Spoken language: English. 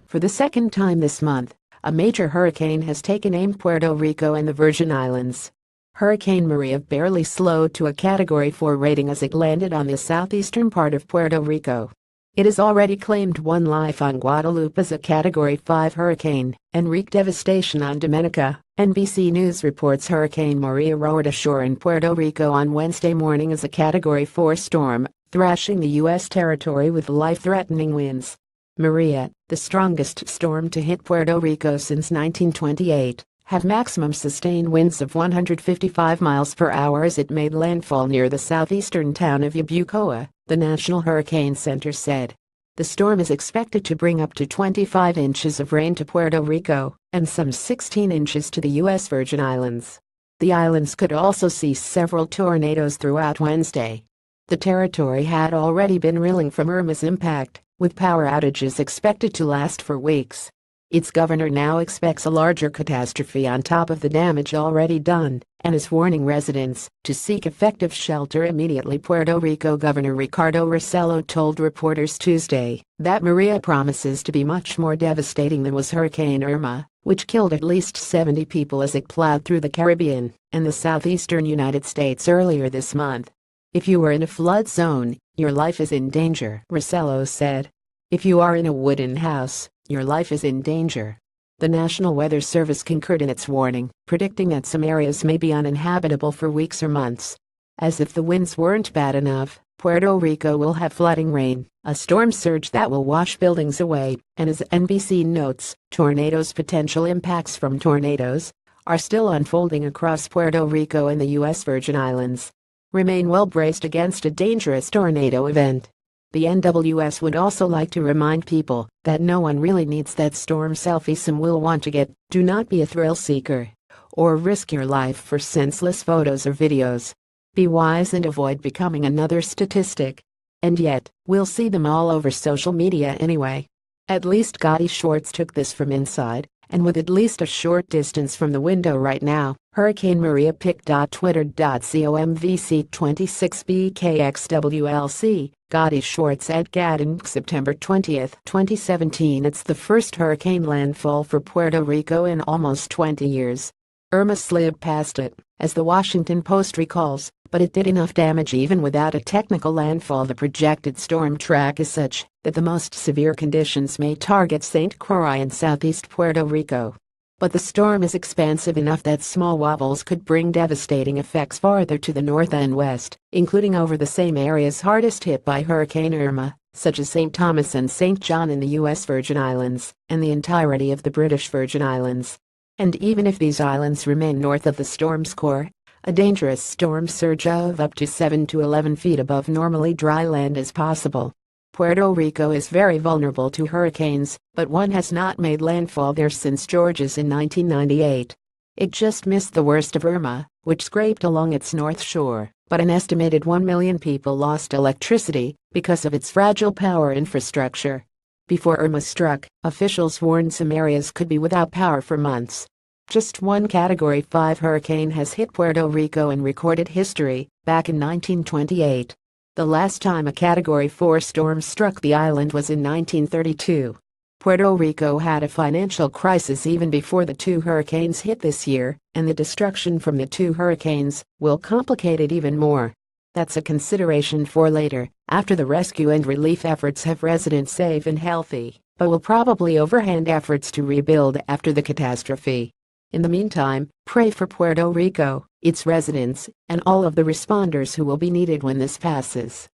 For the second time this month, a major hurricane has taken aim Puerto Rico and the Virgin Islands. Hurricane Maria barely slowed to a Category 4 rating as it landed on the southeastern part of Puerto Rico. It has already claimed one life on Guadalupe as a Category 5 hurricane and wreaked devastation on Dominica. NBC News reports Hurricane Maria roared ashore in Puerto Rico on Wednesday morning as a Category 4 storm, thrashing the U.S. territory with life-threatening winds. Maria, the strongest storm to hit Puerto Rico since 1928, had maximum sustained winds of 155 miles per hour as it made landfall near the southeastern town of Yabucoa, the National Hurricane Center said. The storm is expected to bring up to 25 inches of rain to Puerto Rico and some 16 inches to the U.S. Virgin Islands. The islands could also see several tornadoes throughout Wednesday. The territory had already been reeling from Irma's impact, with power outages expected to last for weeks. Its governor now expects a larger catastrophe on top of the damage already done and is warning residents to seek effective shelter immediately. Puerto Rico Governor Ricardo Rossello told reporters Tuesday that Maria promises to be much more devastating than was Hurricane Irma, which killed at least 70 people as it plowed through the Caribbean and the southeastern United States earlier this month. If you are in a flood zone, your life is in danger, Rossello said. If you are in a wooden house, your life is in danger. The National Weather Service concurred in its warning, predicting that some areas may be uninhabitable for weeks or months. As if the winds weren't bad enough, Puerto Rico will have flooding rain, a storm surge that will wash buildings away, and as NBC notes, potential impacts from tornadoes are still unfolding across Puerto Rico and the U.S. Virgin Islands. Remain well braced against a dangerous tornado event. The NWS would also like to remind people that no one really needs that storm selfie some will want to get. Do not be a thrill seeker or risk your life for senseless photos or videos. Be wise and avoid becoming another statistic. And yet, we'll see them all over social media anyway. At least Gotti Schwartz took this from inside, and with at least a short distance from the window right now. Hurricane Maria pic.twitter.com/VC26BKXWLC, Gotti Schwartz at Gatton, September 20, 2017. It's the first hurricane landfall for Puerto Rico in almost 20 years. Irma slid past it, as the Washington Post recalls, but it did enough damage even without a technical landfall. The projected storm track is such that the most severe conditions may target St. Croix and southeast Puerto Rico. But the storm is expansive enough that small wobbles could bring devastating effects farther to the north and west, including over the same areas hardest hit by Hurricane Irma, such as St. Thomas and St. John in the U.S. Virgin Islands, and the entirety of the British Virgin Islands. And even if these islands remain north of the storm's core, a dangerous storm surge of up to 7 to 11 feet above normally dry land is possible. Puerto Rico is very vulnerable to hurricanes, but one has not made landfall there since George's in 1998. It just missed the worst of Irma, which scraped along its north shore, but an estimated 1 million people lost electricity because of its fragile power infrastructure. Before Irma struck, officials warned some areas could be without power for months. Just one Category 5 hurricane has hit Puerto Rico in recorded history, back in 1928. The last time a Category 4 storm struck the island was in 1932. Puerto Rico had a financial crisis even before the two hurricanes hit this year, and the destruction from the two hurricanes will complicate it even more. That's a consideration for later, after the rescue and relief efforts have residents safe and healthy, but will probably overhand efforts to rebuild after the catastrophe. In the meantime, pray for Puerto Rico, its residents, and all of the responders who will be needed when this passes.